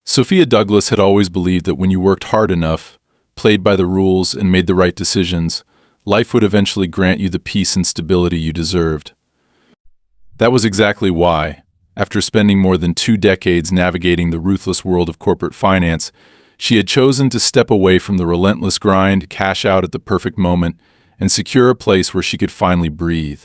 Sophia Douglas had always believed that when you worked hard enough, played by the rules, and made the right decisions, life would eventually grant you the peace and stability you deserved. That was exactly why, after spending more than 2 decades navigating the ruthless world of corporate finance, she had chosen to step away from the relentless grind, cash out at the perfect moment, and secure a place where she could finally breathe.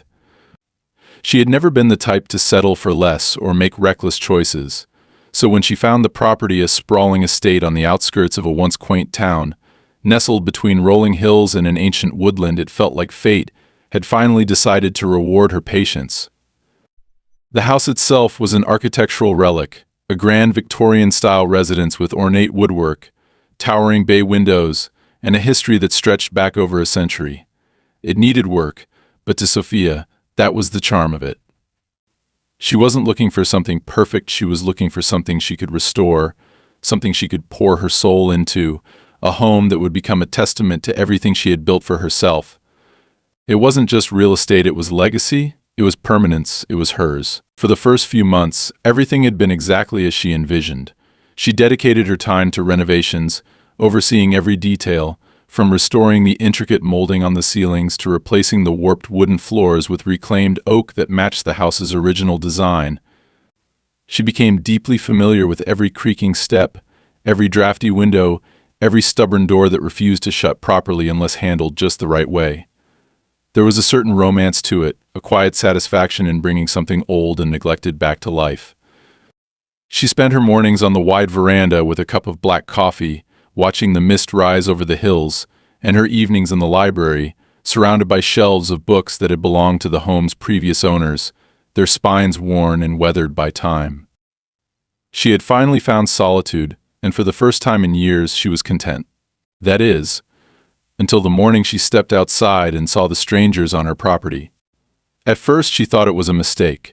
She had never been the type to settle for less or make reckless choices, so when she found the property, a sprawling estate on the outskirts of a once quaint town, nestled between rolling hills and an ancient woodland, it felt like fate had finally decided to reward her patience. The house itself was an architectural relic, a grand Victorian-style residence with ornate woodwork, towering bay windows, and a history that stretched back over a century. It needed work, but to Sophia, that was the charm of it. She wasn't looking for something perfect, she was looking for something she could restore, something she could pour her soul into, a home that would become a testament to everything she had built for herself. It wasn't just real estate, it was legacy, it was permanence, it was hers. For the first few months, everything had been exactly as she envisioned. She dedicated her time to renovations, overseeing every detail, from restoring the intricate molding on the ceilings to replacing the warped wooden floors with reclaimed oak that matched the house's original design. She became deeply familiar with every creaking step, every drafty window, every stubborn door that refused to shut properly unless handled just the right way. There was a certain romance to it, a quiet satisfaction in bringing something old and neglected back to life. She spent her mornings on the wide veranda with a cup of black coffee, watching the mist rise over the hills, and her evenings in the library, surrounded by shelves of books that had belonged to the home's previous owners, their spines worn and weathered by time. She had finally found solitude, and for the first time in years she was content. That is, until the morning she stepped outside and saw the strangers on her property. At first she thought it was a mistake.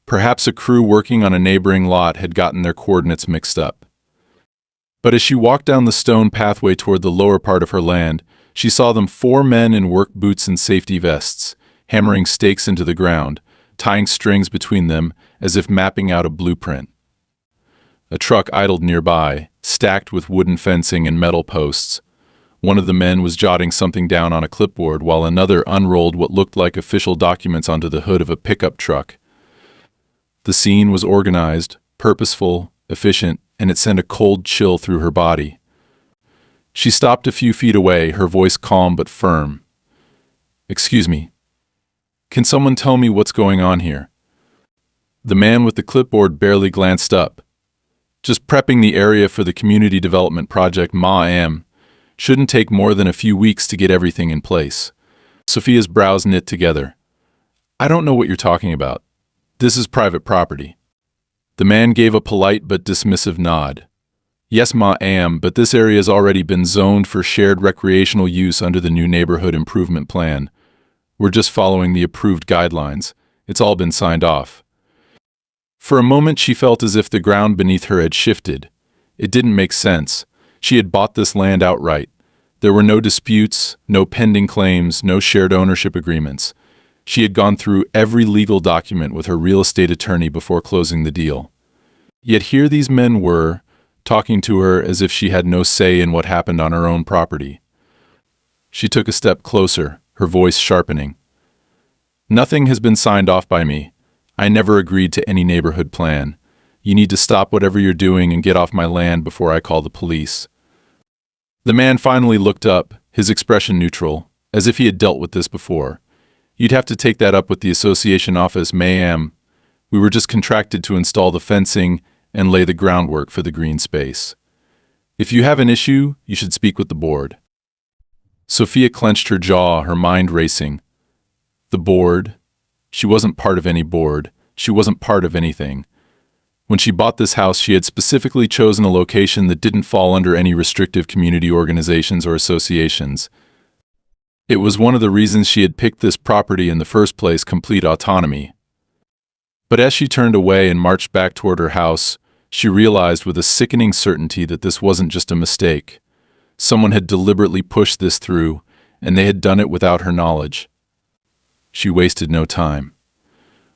Perhaps a crew working on a neighboring lot had gotten their coordinates mixed up. But as she walked down the stone pathway toward the lower part of her land, she saw them 4 men in work boots and safety vests, hammering stakes into the ground, tying strings between them as if mapping out a blueprint. A truck idled nearby, stacked with wooden fencing and metal posts. One of the men was jotting something down on a clipboard while another unrolled what looked like official documents onto the hood of a pickup truck. The scene was organized, purposeful, efficient, and it sent a cold chill through her body. She stopped a few feet away, her voice calm but firm. "Excuse me. Can someone tell me what's going on here?" The man with the clipboard barely glanced up. "Just prepping the area for the community development project Ma-am. Shouldn't take more than a few weeks to get everything in place." Sophia's brows knit together. "I don't know what you're talking about. This is private property." The man gave a polite but dismissive nod. "Yes, Ma-am, but this area has already been zoned for shared recreational use under the new neighborhood improvement plan. We're just following the approved guidelines. It's all been signed off." For a moment she felt as if the ground beneath her had shifted. It didn't make sense. She had bought this land outright. There were no disputes, no pending claims, no shared ownership agreements. She had gone through every legal document with her real estate attorney before closing the deal. Yet here these men were, talking to her as if she had no say in what happened on her own property. She took a step closer, her voice sharpening. "Nothing has been signed off by me. I never agreed to any neighborhood plan. You need to stop whatever you're doing and get off my land before I call the police." The man finally looked up, his expression neutral, as if he had dealt with this before. "You'd have to take that up with the association office, ma'am. We were just contracted to install the fencing and lay the groundwork for the green space. If you have an issue, you should speak with the board." Sophia clenched her jaw, her mind racing. The board? She wasn't part of any board. She wasn't part of anything. When she bought this house, she had specifically chosen a location that didn't fall under any restrictive community organizations or associations. It was one of the reasons she had picked this property in the first place, complete autonomy. But as she turned away and marched back toward her house, she realized with a sickening certainty that this wasn't just a mistake. Someone had deliberately pushed this through, and they had done it without her knowledge. She wasted no time.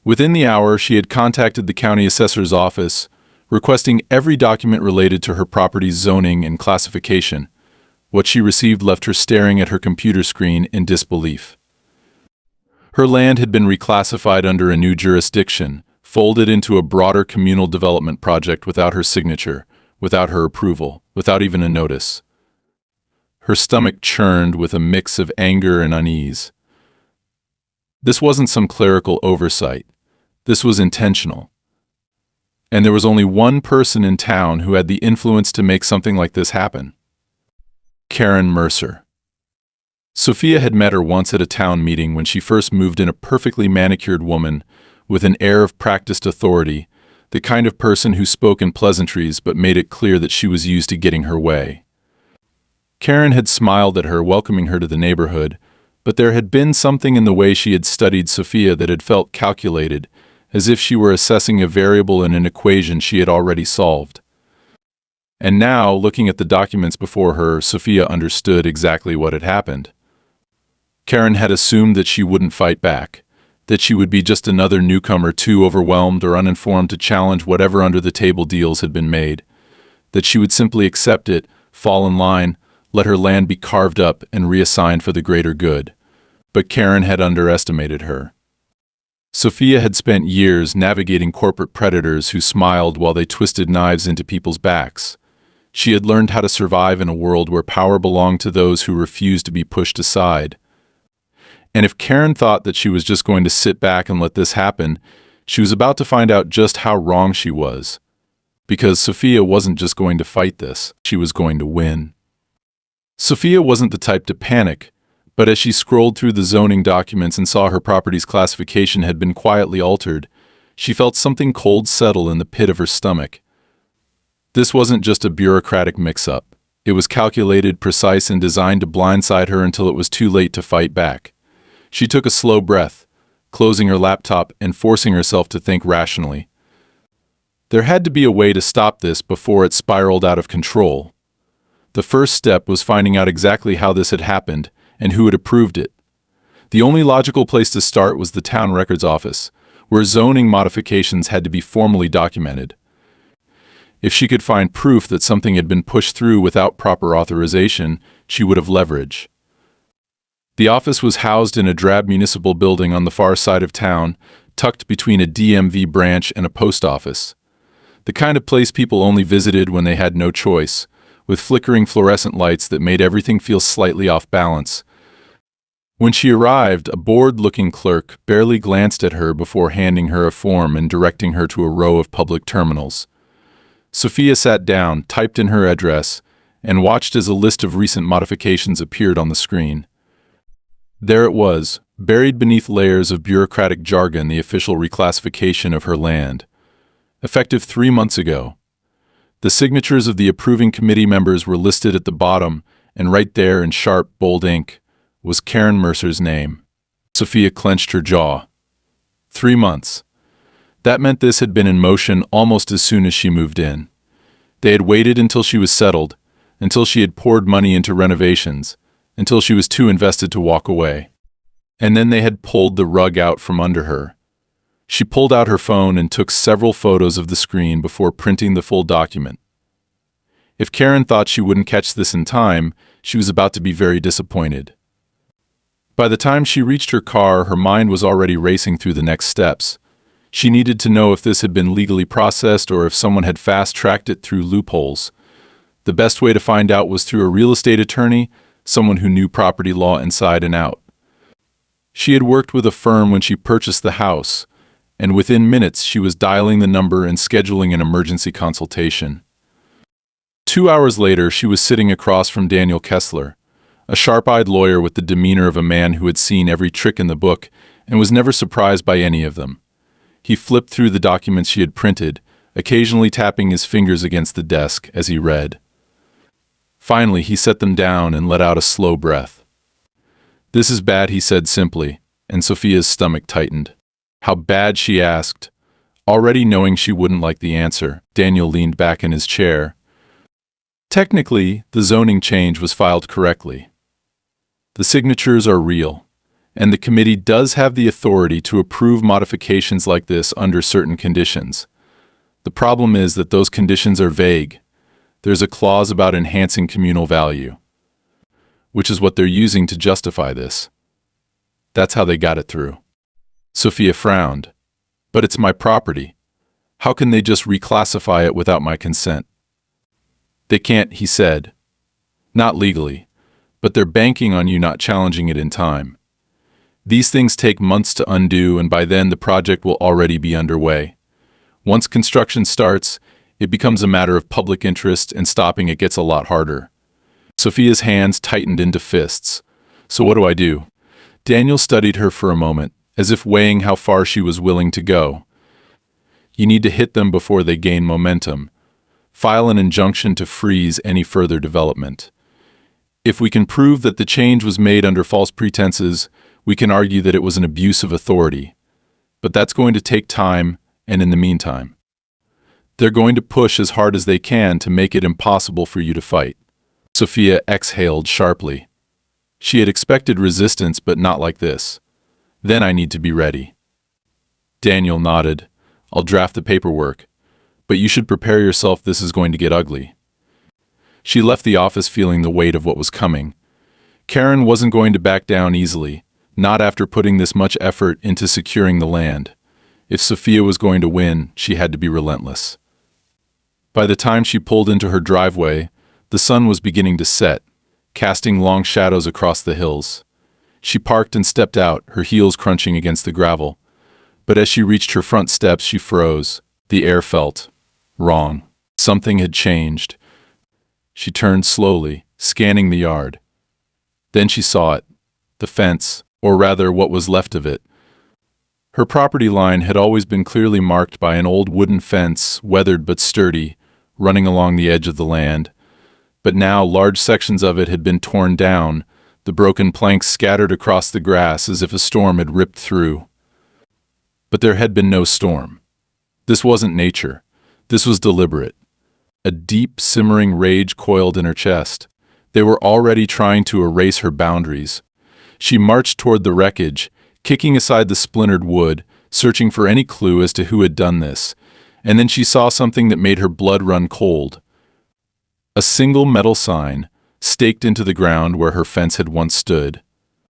Within the hour, she had contacted the county assessor's office, requesting every document related to her property's zoning and classification. What she received left her staring at her computer screen in disbelief. Her land had been reclassified under a new jurisdiction, folded into a broader communal development project without her signature, without her approval, without even a notice. Her stomach churned with a mix of anger and unease. This wasn't some clerical oversight. This was intentional. And there was only one person in town who had the influence to make something like this happen. Karen Mercer. Sophia had met her once at a town meeting when she first moved in, a perfectly manicured woman with an air of practiced authority, the kind of person who spoke in pleasantries but made it clear that she was used to getting her way. Karen had smiled at her, welcoming her to the neighborhood, but there had been something in the way she had studied Sophia that had felt calculated, as if she were assessing a variable in an equation she had already solved. And now, looking at the documents before her, Sophia understood exactly what had happened. Karen had assumed that she wouldn't fight back, that she would be just another newcomer too overwhelmed or uninformed to challenge whatever under-the-table deals had been made, that she would simply accept it, fall in line, let her land be carved up and reassigned for the greater good. But Karen had underestimated her. Sophia had spent years navigating corporate predators who smiled while they twisted knives into people's backs. She had learned how to survive in a world where power belonged to those who refused to be pushed aside. And if Karen thought that she was just going to sit back and let this happen, she was about to find out just how wrong she was. Because Sophia wasn't just going to fight this, she was going to win. Sophia wasn't the type to panic, but as she scrolled through the zoning documents and saw her property's classification had been quietly altered, she felt something cold settle in the pit of her stomach. This wasn't just a bureaucratic mix-up. It was calculated, precise, and designed to blindside her until it was too late to fight back. She took a slow breath, closing her laptop and forcing herself to think rationally. There had to be a way to stop this before it spiraled out of control. The first step was finding out exactly how this had happened and who had approved it. The only logical place to start was the town records office, where zoning modifications had to be formally documented. If she could find proof that something had been pushed through without proper authorization, she would have leverage. The office was housed in a drab municipal building on the far side of town, tucked between a DMV branch and a post office. The kind of place people only visited when they had no choice, with flickering fluorescent lights that made everything feel slightly off balance. When she arrived, a bored-looking clerk barely glanced at her before handing her a form and directing her to a row of public terminals. Sophia sat down, typed in her address, and watched as a list of recent modifications appeared on the screen. There it was, buried beneath layers of bureaucratic jargon, the official reclassification of her land. Effective 3 months ago. The signatures of the approving committee members were listed at the bottom, and right there in sharp, bold ink was Karen Mercer's name. Sophia clenched her jaw. 3 months. That meant this had been in motion almost as soon as she moved in. They had waited until she was settled, until she had poured money into renovations, until she was too invested to walk away. And then they had pulled the rug out from under her. She pulled out her phone and took several photos of the screen before printing the full document. If Karen thought she wouldn't catch this in time, she was about to be very disappointed. By the time she reached her car, her mind was already racing through the next steps. She needed to know if this had been legally processed or if someone had fast-tracked it through loopholes. The best way to find out was through a real estate attorney, someone who knew property law inside and out. She had worked with a firm when she purchased the house, and within minutes she was dialing the number and scheduling an emergency consultation. 2 hours later, she was sitting across from Daniel Kessler, a sharp-eyed lawyer with the demeanor of a man who had seen every trick in the book and was never surprised by any of them. He flipped through the documents she had printed, occasionally tapping his fingers against the desk as he read. Finally, he set them down and let out a slow breath. "This is bad," he said simply, and Sophia's stomach tightened. "How bad?" she asked. Already knowing she wouldn't like the answer, Daniel leaned back in his chair. Technically, the zoning change was filed correctly. The signatures are real, and the committee does have the authority to approve modifications like this under certain conditions. The problem is that those conditions are vague. There's a clause about enhancing communal value, which is what they're using to justify this. That's how they got it through. Sophia frowned. But it's my property. How can they just reclassify it without my consent? They can't, he said. Not legally, but they're banking on you not challenging it in time. These things take months to undo, and by then the project will already be underway. Once construction starts, it becomes a matter of public interest, and stopping it gets a lot harder. Sophia's hands tightened into fists. So what do I do? Daniel studied her for a moment, as if weighing how far she was willing to go. You need to hit them before they gain momentum. File an injunction to freeze any further development. If we can prove that the change was made under false pretenses, we can argue that it was an abuse of authority. But that's going to take time, and in the meantime, they're going to push as hard as they can to make it impossible for you to fight. Sophia exhaled sharply. She had expected resistance, but not like this. Then I need to be ready. Daniel nodded. I'll draft the paperwork, but you should prepare yourself, this is going to get ugly. She left the office feeling the weight of what was coming. Karen wasn't going to back down easily, not after putting this much effort into securing the land. If Sophia was going to win, she had to be relentless. By the time she pulled into her driveway, the sun was beginning to set, casting long shadows across the hills. She parked and stepped out, her heels crunching against the gravel. But as she reached her front steps, she froze. The air felt wrong. Something had changed. She turned slowly, scanning the yard. Then she saw it. The fence, or rather what was left of it. Her property line had always been clearly marked by an old wooden fence, weathered but sturdy, running along the edge of the land. But now large sections of it had been torn down, the broken planks scattered across the grass as if a storm had ripped through. But there had been no storm. This wasn't nature. This was deliberate. A deep, simmering rage coiled in her chest. They were already trying to erase her boundaries. She marched toward the wreckage, kicking aside the splintered wood, searching for any clue as to who had done this. And then she saw something that made her blood run cold. A single metal sign, staked into the ground where her fence had once stood.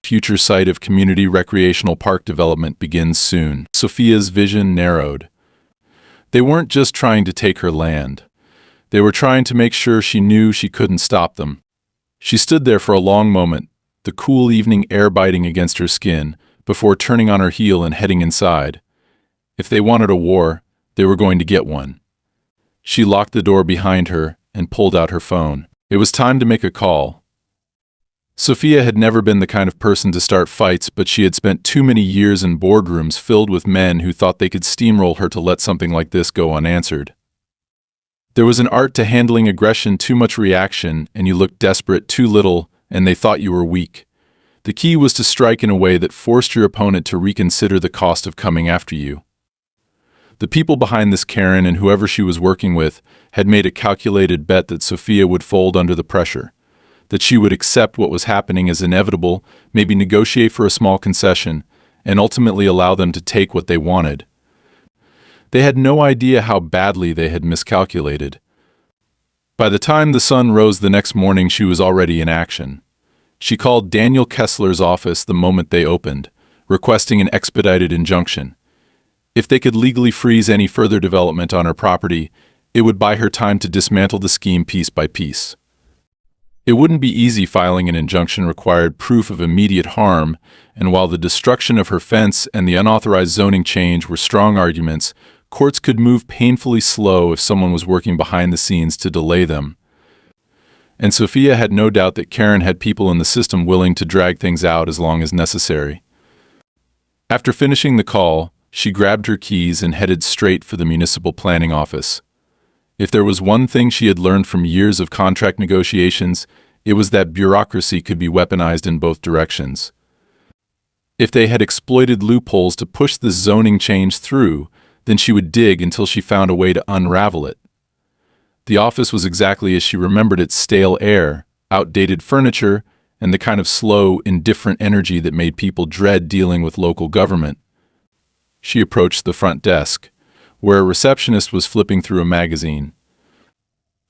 Future site of community recreational park development begins soon. Sophia's vision narrowed. They weren't just trying to take her land. They were trying to make sure she knew she couldn't stop them. She stood there for a long moment, the cool evening air biting against her skin, before turning on her heel and heading inside. If they wanted a war, they were going to get one. She locked the door behind her and pulled out her phone. It was time to make a call. Sophia had never been the kind of person to start fights, but she had spent too many years in boardrooms filled with men who thought they could steamroll her to let something like this go unanswered. There was an art to handling aggression, too much reaction, and you looked desperate, too little, and they thought you were weak. The key was to strike in a way that forced your opponent to reconsider the cost of coming after you. The people behind this Karen and whoever she was working with had made a calculated bet that Sophia would fold under the pressure, that she would accept what was happening as inevitable, maybe negotiate for a small concession, and ultimately allow them to take what they wanted. They had no idea how badly they had miscalculated. By the time the sun rose the next morning, she was already in action. She called Daniel Kessler's office the moment they opened, requesting an expedited injunction. If they could legally freeze any further development on her property, it would buy her time to dismantle the scheme piece by piece. It wouldn't be easy. Filing an injunction required proof of immediate harm, and while the destruction of her fence and the unauthorized zoning change were strong arguments, courts could move painfully slow if someone was working behind the scenes to delay them. And Sophia had no doubt that Karen had people in the system willing to drag things out as long as necessary. After finishing the call, she grabbed her keys and headed straight for the municipal planning office. If there was one thing she had learned from years of contract negotiations, it was that bureaucracy could be weaponized in both directions. If they had exploited loopholes to push this zoning change through, then she would dig until she found a way to unravel it. The office was exactly as she remembered it: stale air, outdated furniture, and the kind of slow, indifferent energy that made people dread dealing with local government. She approached the front desk. where a receptionist was flipping through a magazine.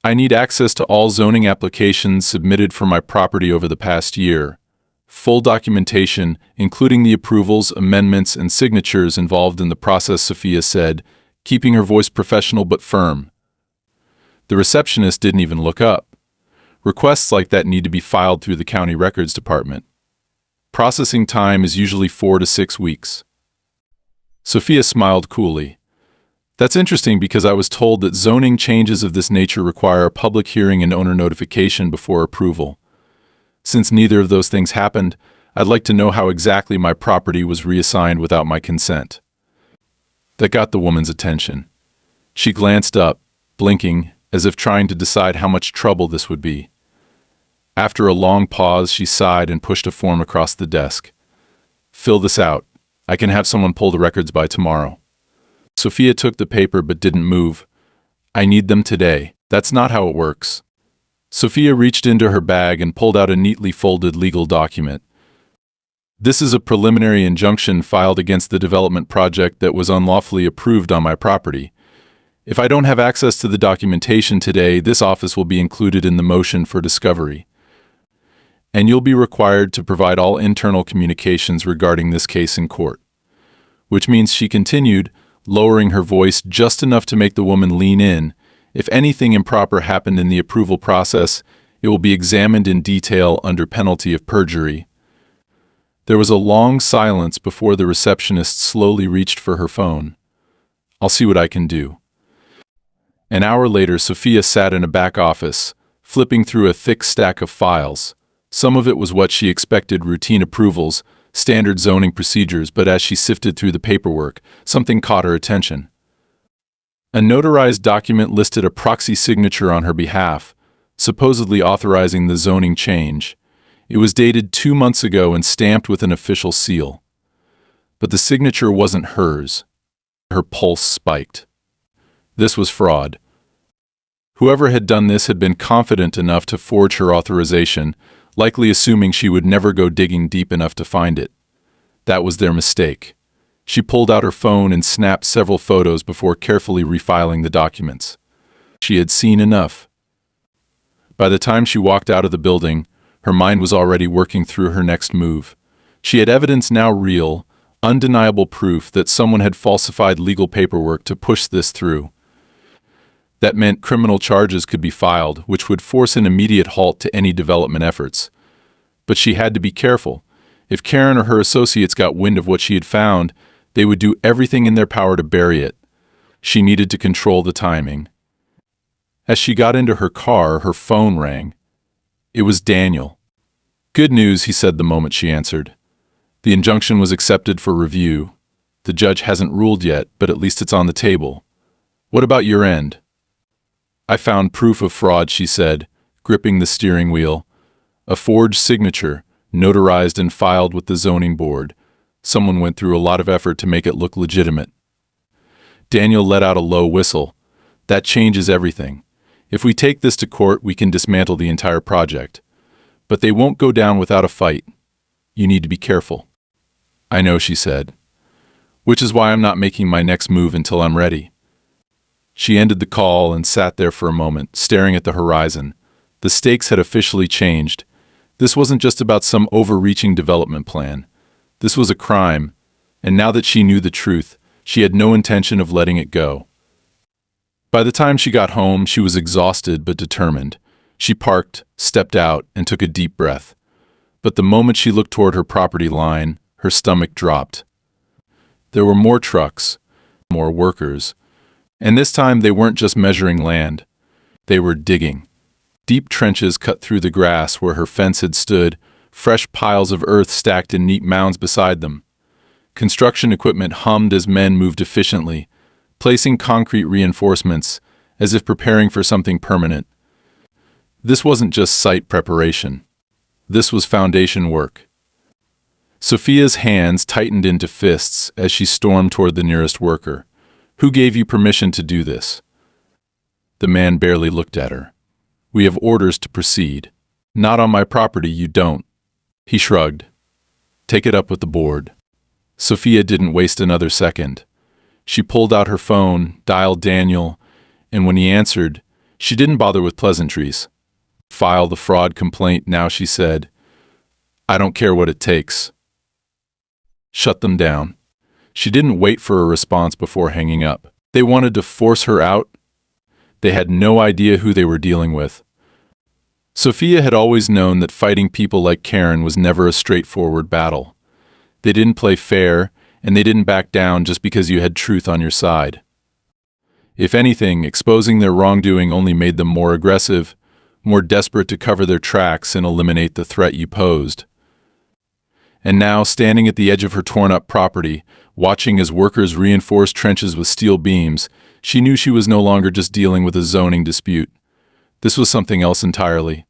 I need access to all zoning applications submitted for my property over the past year. Full documentation, including the approvals, amendments, and signatures involved in the process, Sophia said, keeping her voice professional but firm. The receptionist didn't even look up. Requests like that need to be filed through the county records department. Processing time is usually 4 to 6 weeks. Sophia smiled coolly. That's interesting because I was told that zoning changes of this nature require a public hearing and owner notification before approval. Since neither of those things happened, I'd like to know how exactly my property was reassigned without my consent. That got the woman's attention. She glanced up, blinking, as if trying to decide how much trouble this would be. After a long pause, she sighed and pushed a form across the desk. Fill this out. I can have someone pull the records by tomorrow. Sophia took the paper but didn't move. I need them today. That's not how it works. Sophia reached into her bag and pulled out a neatly folded legal document. This is a preliminary injunction filed against the development project that was unlawfully approved on my property. If I don't have access to the documentation today, this office will be included in the motion for discovery. And you'll be required to provide all internal communications regarding this case in court. Which means, she continued, lowering her voice just enough to make the woman lean in, if anything improper happened in the approval process, it will be examined in detail under penalty of perjury. There was a long silence before the receptionist slowly reached for her phone. I'll see what I can do. An hour later, Sophia sat in a back office, flipping through a thick stack of files. Some of it was what she expected: routine approvals, standard zoning procedures, but as she sifted through the paperwork, something caught her attention. A notarized document listed a proxy signature on her behalf, supposedly authorizing the zoning change. It was dated 2 months ago and stamped with an official seal. But the signature wasn't hers. Her pulse spiked. This was fraud. Whoever had done this had been confident enough to forge her authorization, likely assuming she would never go digging deep enough to find it. That was their mistake. She pulled out her phone and snapped several photos before carefully refiling the documents. She had seen enough. By the time she walked out of the building, her mind was already working through her next move. She had evidence now, real, undeniable proof that someone had falsified legal paperwork to push this through. That meant criminal charges could be filed, which would force an immediate halt to any development efforts. But she had to be careful. If Karen or her associates got wind of what she had found, they would do everything in their power to bury it. She needed to control the timing. As she got into her car, her phone rang. It was Daniel. Good news, he said the moment she answered. The injunction was accepted for review. The judge hasn't ruled yet, but at least it's on the table. What about your end? I found proof of fraud, she said, gripping the steering wheel. A forged signature, notarized and filed with the zoning board. Someone went through a lot of effort to make it look legitimate. Daniel let out a low whistle. That changes everything. If we take this to court, we can dismantle the entire project. But they won't go down without a fight. You need to be careful. I know, she said. Which is why I'm not making my next move until I'm ready. She ended the call and sat there for a moment, staring at the horizon. The stakes had officially changed. This wasn't just about some overreaching development plan. This was a crime, and now that she knew the truth, she had no intention of letting it go. By the time she got home, she was exhausted but determined. She parked, stepped out, and took a deep breath. But the moment she looked toward her property line, her stomach dropped. There were more trucks, more workers, and this time they weren't just measuring land. They were digging. Deep trenches cut through the grass where her fence had stood, fresh piles of earth stacked in neat mounds beside them. Construction equipment hummed as men moved efficiently, placing concrete reinforcements, as if preparing for something permanent. This wasn't just site preparation. This was foundation work. Sophia's hands tightened into fists as she stormed toward the nearest worker. Who gave you permission to do this? The man barely looked at her. We have orders to proceed. Not on my property, you don't. He shrugged. Take it up with the board. Sophia didn't waste another second. She pulled out her phone, dialed Daniel, and when he answered, she didn't bother with pleasantries. File the fraud complaint now, she said. I don't care what it takes. Shut them down. She didn't wait for a response before hanging up. They wanted to force her out. They had no idea who they were dealing with. Sophia had always known that fighting people like Karen was never a straightforward battle. They didn't play fair, and they didn't back down just because you had truth on your side. If anything, exposing their wrongdoing only made them more aggressive, more desperate to cover their tracks and eliminate the threat you posed. And now, standing at the edge of her torn-up property, watching as workers reinforced trenches with steel beams, she knew she was no longer just dealing with a zoning dispute. This was something else entirely.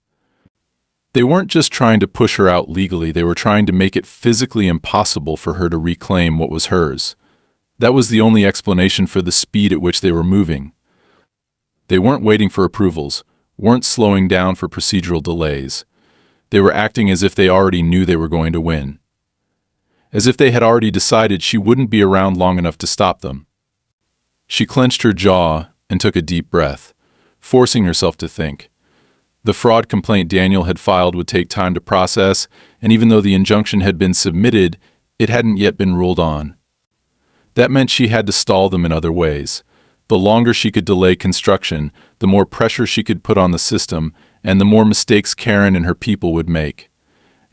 They weren't just trying to push her out legally, they were trying to make it physically impossible for her to reclaim what was hers. That was the only explanation for the speed at which they were moving. They weren't waiting for approvals, weren't slowing down for procedural delays. They were acting as if they already knew they were going to win. As if they had already decided she wouldn't be around long enough to stop them. She clenched her jaw and took a deep breath, forcing herself to think. The fraud complaint Daniel had filed would take time to process, and even though the injunction had been submitted, it hadn't yet been ruled on. That meant she had to stall them in other ways. The longer she could delay construction, the more pressure she could put on the system, and the more mistakes Karen and her people would make.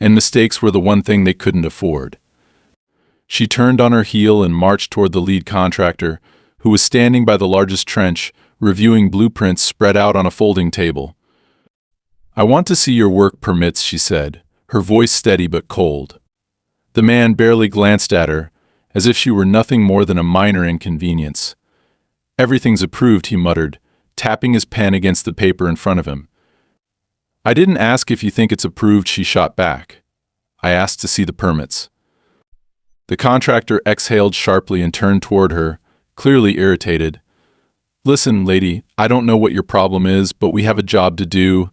And mistakes were the one thing they couldn't afford. She turned on her heel and marched toward the lead contractor, who was standing by the largest trench, reviewing blueprints spread out on a folding table. I want to see your work permits, she said, her voice steady but cold. The man barely glanced at her, as if she were nothing more than a minor inconvenience. Everything's approved, he muttered, tapping his pen against the paper in front of him. I didn't ask if you think it's approved, she shot back. I asked to see the permits. The contractor exhaled sharply and turned toward her, clearly irritated. Listen, lady, I don't know what your problem is, but we have a job to do,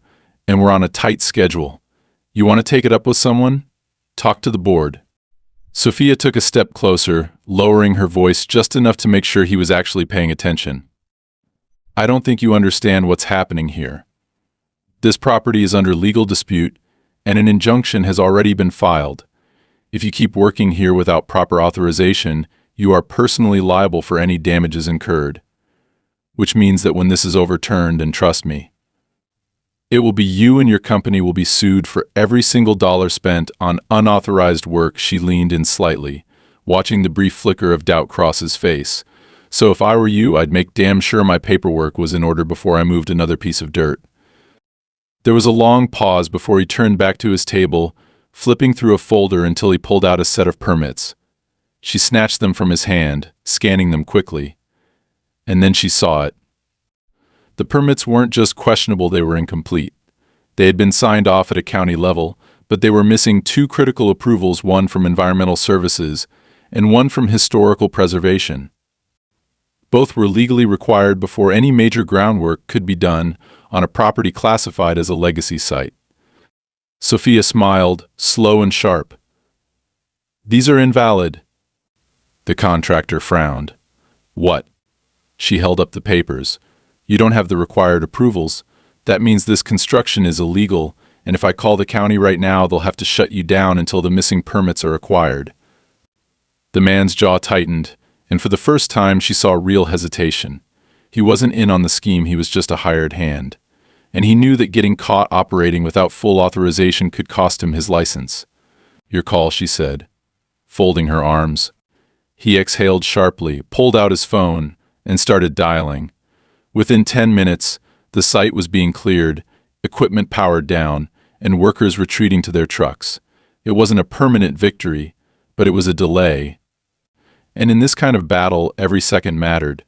and we're on a tight schedule. You want to take it up with someone? Talk to the board. Sophia took a step closer, lowering her voice just enough to make sure he was actually paying attention. I don't think you understand what's happening here. This property is under legal dispute, and an injunction has already been filed. If you keep working here without proper authorization, you are personally liable for any damages incurred. Which means that when this is overturned, and trust me, it will be you and your company will be sued for every single dollar spent on unauthorized work. She leaned in slightly, watching the brief flicker of doubt cross his face. So if I were you, I'd make damn sure my paperwork was in order before I moved another piece of dirt. There was a long pause before he turned back to his table, flipping through a folder until he pulled out a set of permits. She snatched them from his hand, scanning them quickly. And then she saw it. The permits weren't just questionable, they were incomplete. They had been signed off at a county level, but they were missing two critical approvals, one from Environmental Services and one from Historical Preservation. Both were legally required before any major groundwork could be done on a property classified as a legacy site. Sophia smiled, slow and sharp. These are invalid. The contractor frowned. What? She held up the papers. You don't have the required approvals. That means this construction is illegal, and if I call the county right now, they'll have to shut you down until the missing permits are acquired. The man's jaw tightened, and for the first time she saw real hesitation. He wasn't in on the scheme, he was just a hired hand. And he knew that getting caught operating without full authorization could cost him his license. Your call, she said, folding her arms. He exhaled sharply, pulled out his phone, and started dialing. Within 10 minutes, the site was being cleared, equipment powered down, and workers retreating to their trucks. It wasn't a permanent victory, but it was a delay. And in this kind of battle, every second mattered.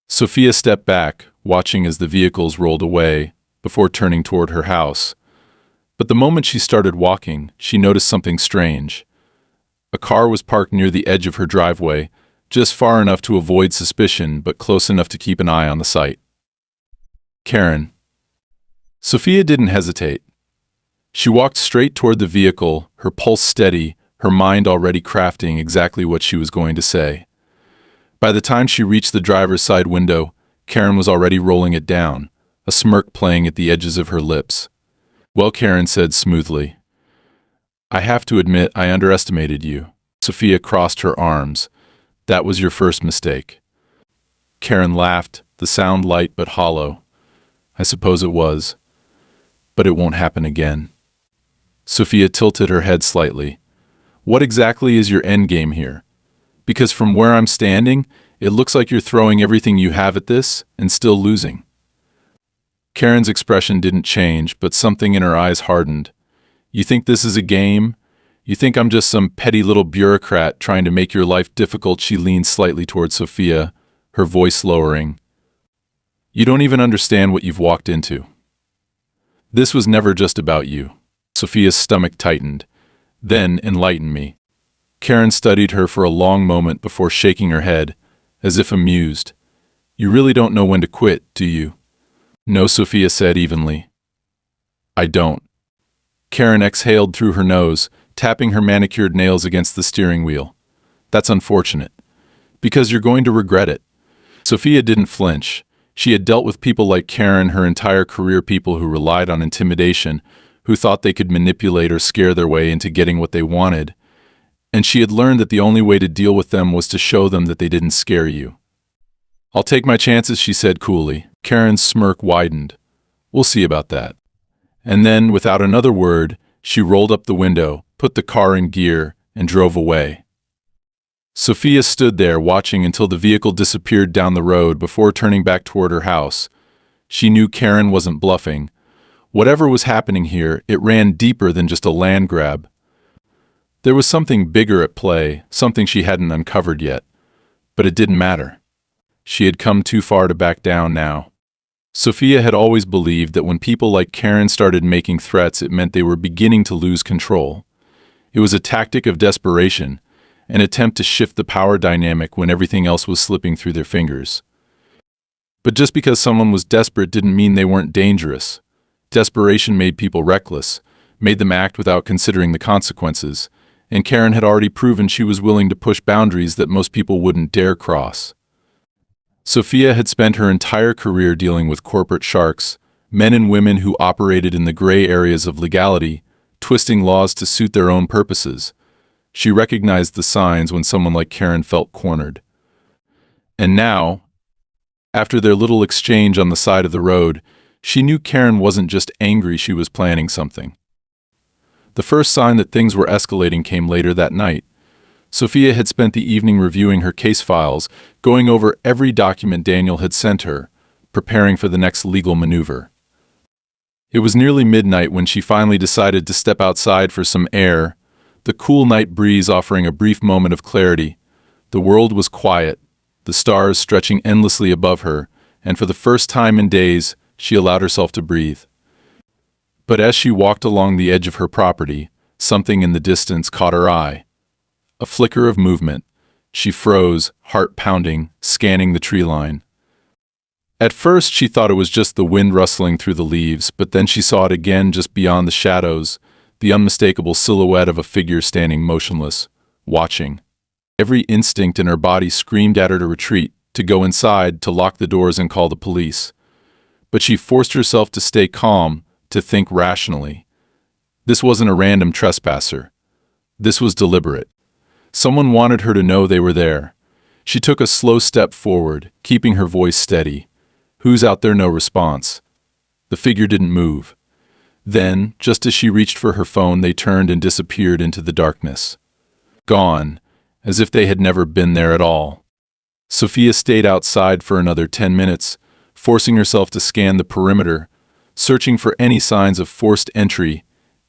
Sophia stepped back, watching as the vehicles rolled away, before turning toward her house. But the moment she started walking, she noticed something strange. A car was parked near the edge of her driveway, just far enough to avoid suspicion, but close enough to keep an eye on the site. Karen. Sophia didn't hesitate. She walked straight toward the vehicle, her pulse steady, her mind already crafting exactly what she was going to say. By the time she reached the driver's side window, Karen was already rolling it down, a smirk playing at the edges of her lips. "Well," Karen said smoothly, "I have to admit I underestimated you." Sophia crossed her arms. "That was your first mistake." Karen laughed, the sound light but hollow. "I suppose it was. But it won't happen again." Sophia tilted her head slightly. "What exactly is your endgame here? Because from where I'm standing, it looks like you're throwing everything you have at this and still losing." Karen's expression didn't change, but something in her eyes hardened. "You think this is a game? You think I'm just some petty little bureaucrat trying to make your life difficult?" She leaned slightly toward Sophia, her voice lowering. "You don't even understand what you've walked into. This was never just about you." Sophia's stomach tightened. "Then enlighten me." Karen studied her for a long moment before shaking her head, as if amused. "You really don't know when to quit, do you?" "No," Sophia said evenly. "I don't." Karen exhaled through her nose, tapping her manicured nails against the steering wheel. "That's unfortunate. Because you're going to regret it." Sophia didn't flinch. She had dealt with people like Karen her entire career, people who relied on intimidation, who thought they could manipulate or scare their way into getting what they wanted. And she had learned that the only way to deal with them was to show them that they didn't scare you. "I'll take my chances," she said coolly. Karen's smirk widened. "We'll see about that." And then, without another word, she rolled up the window, put the car in gear, and drove away. Sophia stood there watching until the vehicle disappeared down the road before turning back toward her house. She knew Karen wasn't bluffing. Whatever was happening here, it ran deeper than just a land grab. There was something bigger at play, something she hadn't uncovered yet. But it didn't matter. She had come too far to back down now. Sophia had always believed that when people like Karen started making threats, it meant they were beginning to lose control. It was a tactic of desperation, an attempt to shift the power dynamic when everything else was slipping through their fingers. But just because someone was desperate didn't mean they weren't dangerous. Desperation made people reckless, made them act without considering the consequences, and Karen had already proven she was willing to push boundaries that most people wouldn't dare cross. Sophia had spent her entire career dealing with corporate sharks, men and women who operated in the gray areas of legality, twisting laws to suit their own purposes. She recognized the signs when someone like Karen felt cornered. And now, after their little exchange on the side of the road, she knew Karen wasn't just angry, she was planning something. The first sign that things were escalating came later that night. Sophia had spent the evening reviewing her case files, going over every document Daniel had sent her, preparing for the next legal maneuver. It was nearly midnight when she finally decided to step outside for some air, the cool night breeze offering a brief moment of clarity. The world was quiet, the stars stretching endlessly above her, and for the first time in days, she allowed herself to breathe. But as she walked along the edge of her property, something in the distance caught her eye. A flicker of movement. She froze, heart pounding, scanning the tree line. At first, she thought it was just the wind rustling through the leaves, but then she saw it again just beyond the shadows, the unmistakable silhouette of a figure standing motionless, watching. Every instinct in her body screamed at her to retreat, to go inside, to lock the doors and call the police. But she forced herself to stay calm, to think rationally. This wasn't a random trespasser. This was deliberate. Someone wanted her to know they were there. She took a slow step forward, keeping her voice steady. "Who's out there?" No response. The figure didn't move. Then, just as she reached for her phone, they turned and disappeared into the darkness. Gone, as if they had never been there at all. Sophia stayed outside for another 10 minutes, forcing herself to scan the perimeter, searching for any signs of forced entry,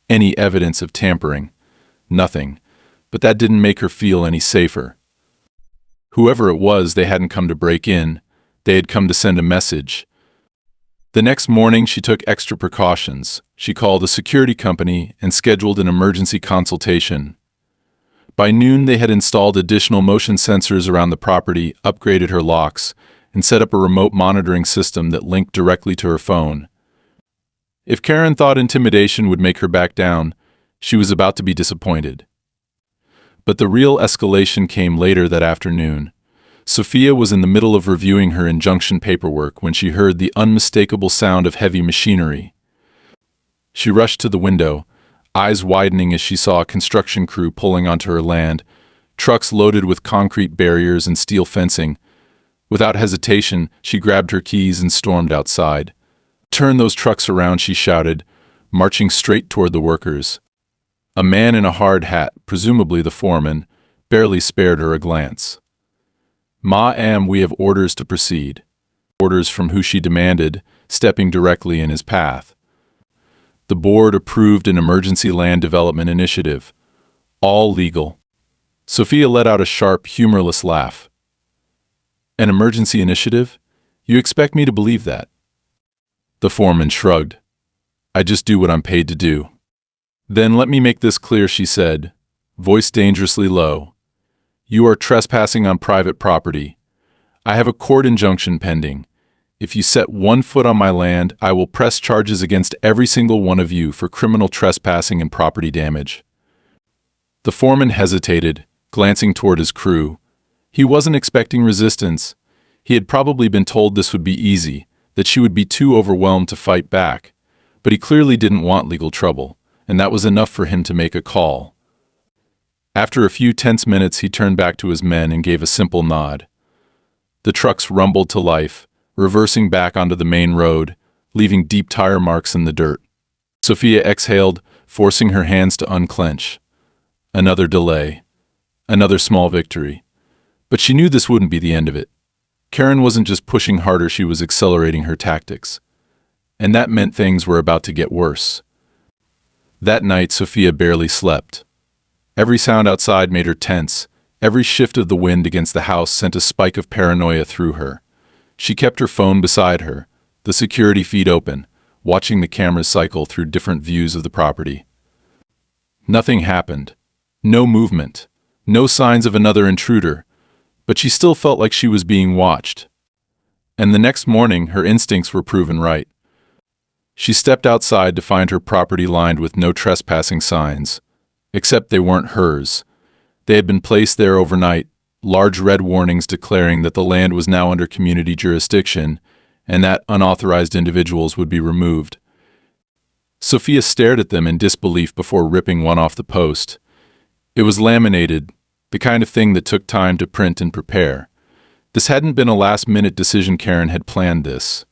any evidence of tampering. Nothing. But that didn't make her feel any safer. Whoever it was, they hadn't come to break in. They had come to send a message. The next morning, she took extra precautions. She called a security company and scheduled an emergency consultation. By noon, they had installed additional motion sensors around the property, upgraded her locks, and set up a remote monitoring system that linked directly to her phone. If Karen thought intimidation would make her back down, she was about to be disappointed. But the real escalation came later that afternoon. Sophia was in the middle of reviewing her injunction paperwork when she heard the unmistakable sound of heavy machinery. She rushed to the window, eyes widening as she saw a construction crew pulling onto her land, trucks loaded with concrete barriers and steel fencing. Without hesitation, she grabbed her keys and stormed outside. "Turn those trucks around," she shouted, marching straight toward the workers. A man in a hard hat, presumably the foreman, barely spared her a glance. "Ma'am, we have orders to proceed." Orders from who, she demanded, stepping directly in his path. The board approved an emergency land development initiative. All legal. Sophia let out a sharp, humorless laugh. "An emergency initiative? You expect me to believe that?" The foreman shrugged. "I just do what I'm paid to do." "Then let me make this clear," she said, voice dangerously low. "You are trespassing on private property. I have a court injunction pending. If you set 1 foot on my land, I will press charges against every single one of you for criminal trespassing and property damage." The foreman hesitated, glancing toward his crew. He wasn't expecting resistance. He had probably been told this would be easy, that she would be too overwhelmed to fight back. But he clearly didn't want legal trouble, and that was enough for him to make a call. After a few tense minutes, he turned back to his men and gave a simple nod. The trucks rumbled to life, reversing back onto the main road, leaving deep tire marks in the dirt. Sophia exhaled, forcing her hands to unclench. Another delay. Another small victory. But she knew this wouldn't be the end of it. Karen wasn't just pushing harder, she was accelerating her tactics. And that meant things were about to get worse. That night, Sophia barely slept. Every sound outside made her tense. Every shift of the wind against the house sent a spike of paranoia through her. She kept her phone beside her, the security feed open, watching the cameras cycle through different views of the property. Nothing happened. No movement. No signs of another intruder. But she still felt like she was being watched. And the next morning, her instincts were proven right. She stepped outside to find her property lined with no trespassing signs. Except they weren't hers. They had been placed there overnight, large red warnings declaring that the land was now under community jurisdiction and that unauthorized individuals would be removed. Sophia stared at them in disbelief before ripping one off the post. It was laminated, the kind of thing that took time to print and prepare. This hadn't been a last-minute decision. Karen had planned this.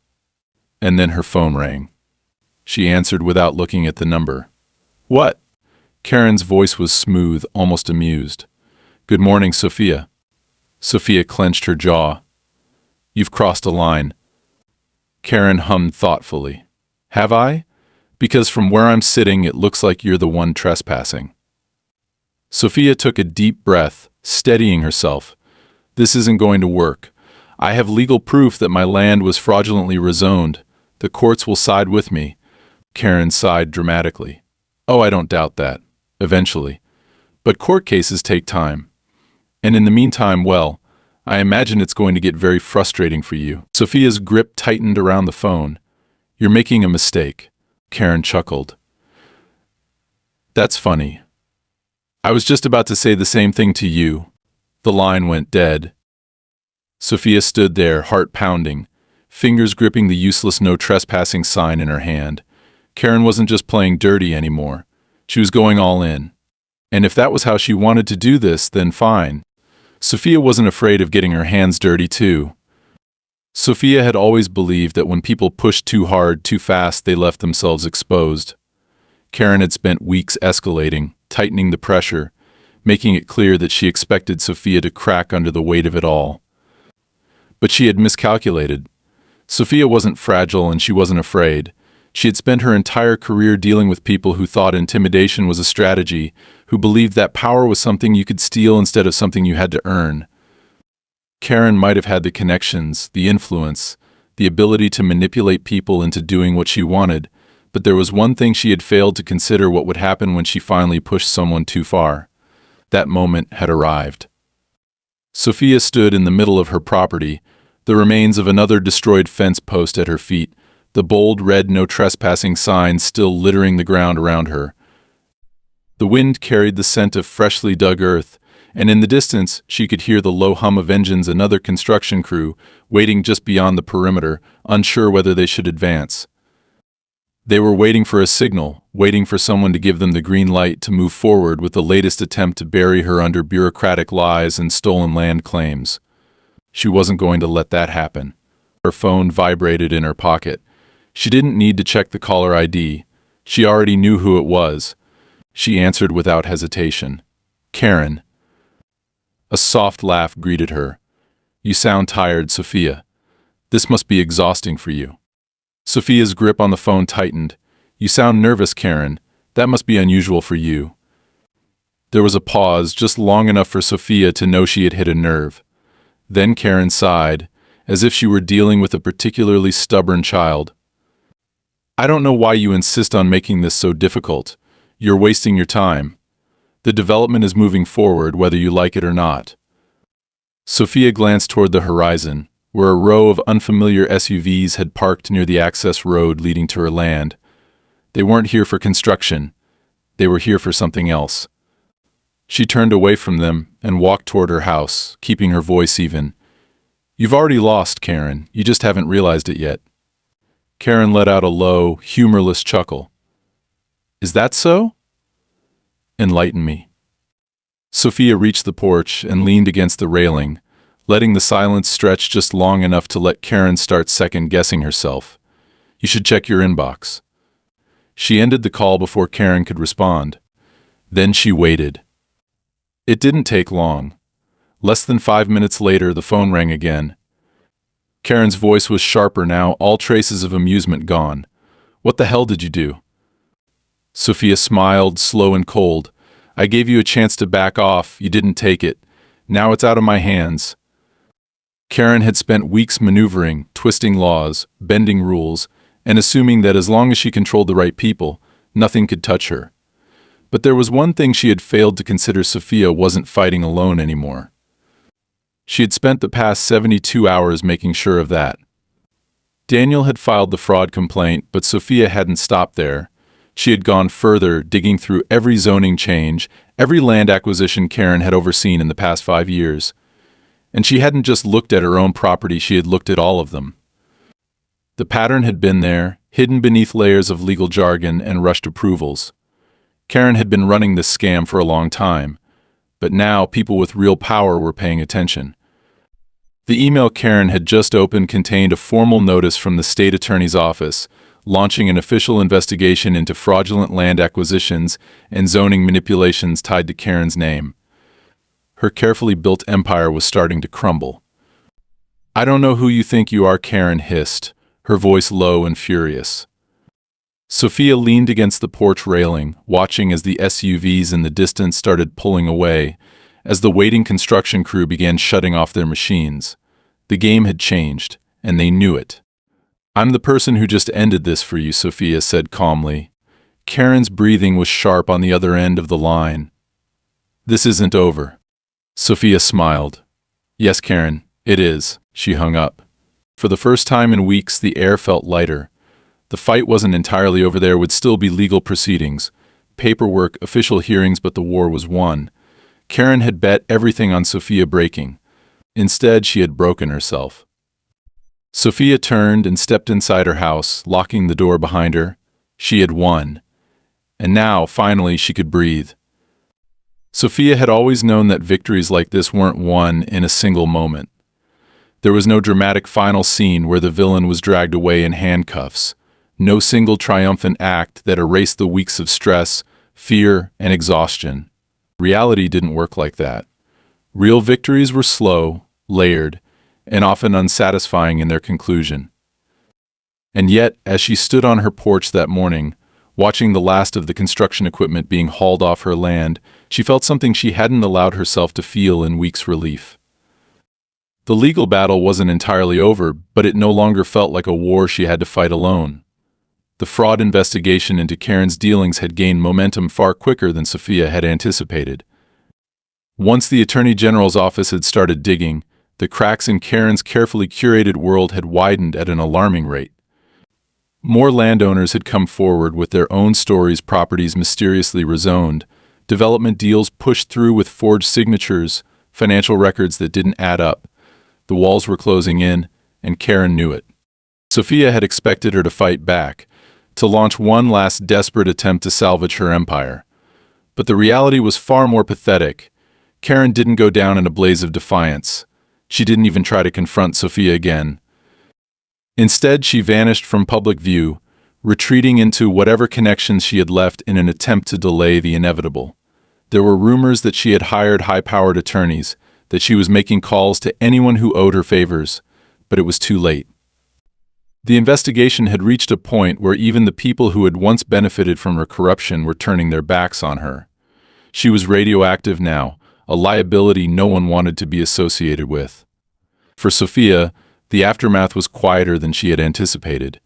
And then her phone rang. She answered without looking at the number. "What?" Karen's voice was smooth, almost amused. "Good morning, Sophia." Sophia clenched her jaw. "You've crossed a line." Karen hummed thoughtfully. "Have I? Because from where I'm sitting, it looks like you're the one trespassing." Sophia took a deep breath, steadying herself. "This isn't going to work. I have legal proof that my land was fraudulently rezoned. The courts will side with me." Karen sighed dramatically. "Oh, I don't doubt that. Eventually. But court cases take time. And in the meantime, well, I imagine it's going to get very frustrating for you." Sophia's grip tightened around the phone. "You're making a mistake." Karen chuckled. "That's funny. I was just about to say the same thing to you." The line went dead. Sophia stood there, heart pounding, fingers gripping the useless no trespassing sign in her hand. Karen wasn't just playing dirty anymore. She was going all in. And if that was how she wanted to do this, then fine. Sophia wasn't afraid of getting her hands dirty too. Sophia had always believed that when people pushed too hard, too fast, they left themselves exposed. Karen had spent weeks escalating, tightening the pressure, making it clear that she expected Sophia to crack under the weight of it all. But she had miscalculated. Sophia wasn't fragile and she wasn't afraid. She had spent her entire career dealing with people who thought intimidation was a strategy, who believed that power was something you could steal instead of something you had to earn. Karen might have had the connections, the influence, the ability to manipulate people into doing what she wanted, but there was one thing she had failed to consider: what would happen when she finally pushed someone too far. That moment had arrived. Sophia stood in the middle of her property, the remains of another destroyed fence post at her feet, the bold red no trespassing sign still littering the ground around her. The wind carried the scent of freshly dug earth, and in the distance she could hear the low hum of engines, another construction crew, waiting just beyond the perimeter, unsure whether they should advance. They were waiting for a signal, waiting for someone to give them the green light to move forward with the latest attempt to bury her under bureaucratic lies and stolen land claims. She wasn't going to let that happen. Her phone vibrated in her pocket. She didn't need to check the caller ID. She already knew who it was. She answered without hesitation. Karen. A soft laugh greeted her. You sound tired, Sophia. This must be exhausting for you. Sophia's grip on the phone tightened. You sound nervous, Karen. That must be unusual for you. There was a pause, just long enough for Sophia to know she had hit a nerve. Then Karen sighed, as if she were dealing with a particularly stubborn child. I don't know why you insist on making this so difficult. You're wasting your time. The development is moving forward, whether you like it or not. Sophia glanced toward the horizon, where a row of unfamiliar SUVs had parked near the access road leading to her land. They weren't here for construction. They were here for something else. She turned away from them and walked toward her house, keeping her voice even. You've already lost, Karen. You just haven't realized it yet. Karen let out a low, humorless chuckle. Is that so? Enlighten me. Sophia reached the porch and leaned against the railing, letting the silence stretch just long enough to let Karen start second-guessing herself. You should check your inbox. She ended the call before Karen could respond. Then she waited. It didn't take long. Less than 5 minutes later, the phone rang again. Karen's voice was sharper now, all traces of amusement gone. What the hell did you do? Sophia smiled, slow and cold. I gave you a chance to back off. You didn't take it. Now it's out of my hands. Karen had spent weeks maneuvering, twisting laws, bending rules, and assuming that as long as she controlled the right people, nothing could touch her. But there was one thing she had failed to consider. Sophia wasn't fighting alone anymore. She had spent the past 72 hours making sure of that. Daniel had filed the fraud complaint, but Sophia hadn't stopped there. She had gone further, digging through every zoning change, every land acquisition Karen had overseen in the past 5 years. And she hadn't just looked at her own property, she had looked at all of them. The pattern had been there, hidden beneath layers of legal jargon and rushed approvals. Karen had been running this scam for a long time, but now people with real power were paying attention. The email Karen had just opened contained a formal notice from the state attorney's office, launching an official investigation into fraudulent land acquisitions and zoning manipulations tied to Karen's name. Her carefully built empire was starting to crumble. I don't know who you think you are, Karen hissed, her voice low and furious. Sophia leaned against the porch railing, watching as the SUVs in the distance started pulling away, as the waiting construction crew began shutting off their machines. The game had changed, and they knew it. I'm the person who just ended this for you, Sophia said calmly. Karen's breathing was sharp on the other end of the line. This isn't over. Sophia smiled. Yes, Karen, it is. She hung up. For the first time in weeks, the air felt lighter. The fight wasn't entirely over. There would still be legal proceedings, paperwork, official hearings, but the war was won. Karen had bet everything on Sophia breaking. Instead, she had broken herself. Sophia turned and stepped inside her house, locking the door behind her. She had won. And now, finally, she could breathe. Sophia had always known that victories like this weren't won in a single moment. There was no dramatic final scene where the villain was dragged away in handcuffs. No single triumphant act that erased the weeks of stress, fear, and exhaustion. Reality didn't work like that. Real victories were slow, layered, and often unsatisfying in their conclusion. And yet, as she stood on her porch that morning, watching the last of the construction equipment being hauled off her land, she felt something she hadn't allowed herself to feel in weeks. Relief. The legal battle wasn't entirely over, but it no longer felt like a war she had to fight alone. The fraud investigation into Karen's dealings had gained momentum far quicker than Sophia had anticipated. Once the Attorney General's office had started digging, the cracks in Karen's carefully curated world had widened at an alarming rate. More landowners had come forward with their own stories, properties mysteriously rezoned, Development deals pushed through with forged signatures, financial records that didn't add up. The walls were closing in, and Karen knew it. Sophia had expected her to fight back, to launch one last desperate attempt to salvage her empire. But the reality was far more pathetic. Karen didn't go down in a blaze of defiance. She didn't even try to confront Sophia again. Instead, she vanished from public view, retreating into whatever connections she had left in an attempt to delay the inevitable. There were rumors that she had hired high-powered attorneys, that she was making calls to anyone who owed her favors, but it was too late. The investigation had reached a point where even the people who had once benefited from her corruption were turning their backs on her. She was radioactive now, a liability no one wanted to be associated with. For Sophia, the aftermath was quieter than she had anticipated.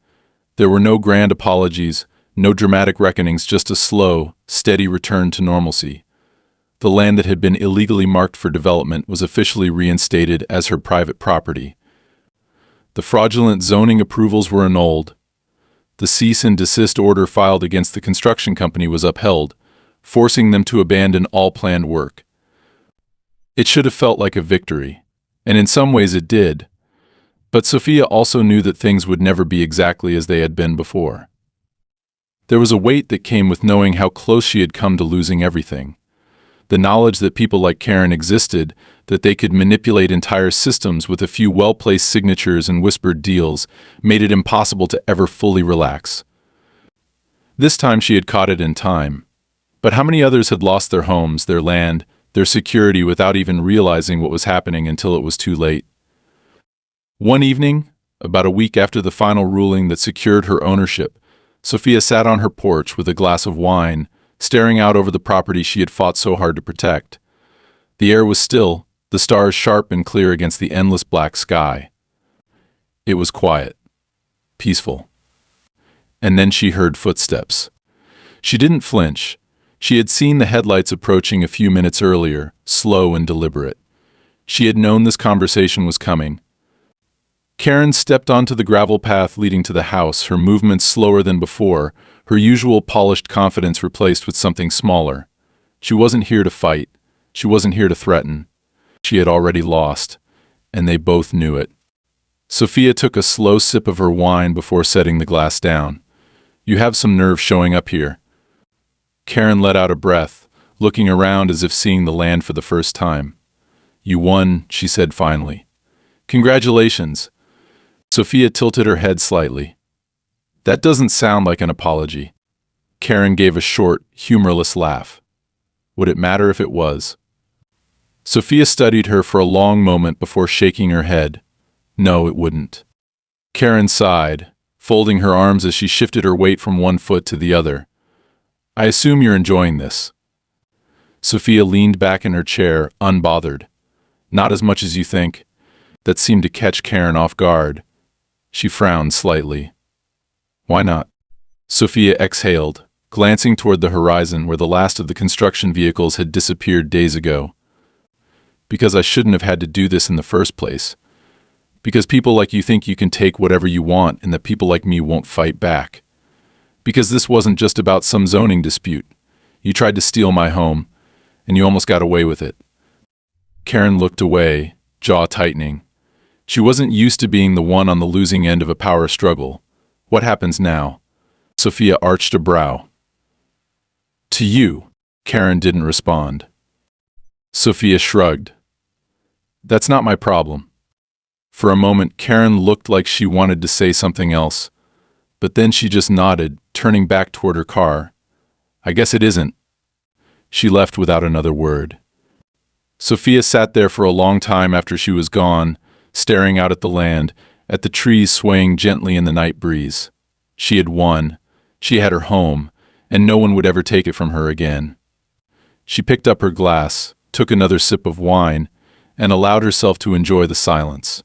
There were no grand apologies, no dramatic reckonings, just a slow, steady return to normalcy. The land that had been illegally marked for development was officially reinstated as her private property. The fraudulent zoning approvals were annulled. The cease and desist order filed against the construction company was upheld, forcing them to abandon all planned work. It should have felt like a victory, and in some ways it did. But Sophia also knew that things would never be exactly as they had been before. There was a weight that came with knowing how close she had come to losing everything. The knowledge that people like Karen existed, that they could manipulate entire systems with a few well-placed signatures and whispered deals, made it impossible to ever fully relax. This time she had caught it in time. But how many others had lost their homes, their land, their security without even realizing what was happening until it was too late? One evening, about a week after the final ruling that secured her ownership, Sophia sat on her porch with a glass of wine, staring out over the property she had fought so hard to protect. The air was still, the stars sharp and clear against the endless black sky. It was quiet, peaceful. And then she heard footsteps. She didn't flinch. She had seen the headlights approaching a few minutes earlier, slow and deliberate. She had known this conversation was coming. Karen stepped onto the gravel path leading to the house, her movements slower than before, her usual polished confidence replaced with something smaller. She wasn't here to fight. She wasn't here to threaten. She had already lost, and they both knew it. Sophia took a slow sip of her wine before setting the glass down. "You have some nerve showing up here." Karen let out a breath, looking around as if seeing the land for the first time. "You won," she said finally. "Congratulations." Sophia tilted her head slightly. "That doesn't sound like an apology." Karen gave a short, humorless laugh. Would it matter if it was? Sophia studied her for a long moment before shaking her head. No, it wouldn't. Karen sighed, folding her arms as she shifted her weight from one foot to the other. "I assume you're enjoying this." Sophia leaned back in her chair, unbothered. "Not as much as you think." That seemed to catch Karen off guard. She frowned slightly. "Why not?" Sophia exhaled, glancing toward the horizon where the last of the construction vehicles had disappeared days ago. "Because I shouldn't have had to do this in the first place. Because people like you think you can take whatever you want and that people like me won't fight back. Because this wasn't just about some zoning dispute. You tried to steal my home, and you almost got away with it." Karen looked away, jaw tightening. She wasn't used to being the one on the losing end of a power struggle. What happens now? Sophia arched a brow. "To you." Karen didn't respond. Sophia shrugged. "That's not my problem." For a moment, Karen looked like she wanted to say something else, but then she just nodded, turning back toward her car. "I guess it isn't." She left without another word. Sophia sat there for a long time after she was gone, staring out at the land, at the trees swaying gently in the night breeze. She had won. She had her home, and no one would ever take it from her again. She picked up her glass, took another sip of wine, and allowed herself to enjoy the silence.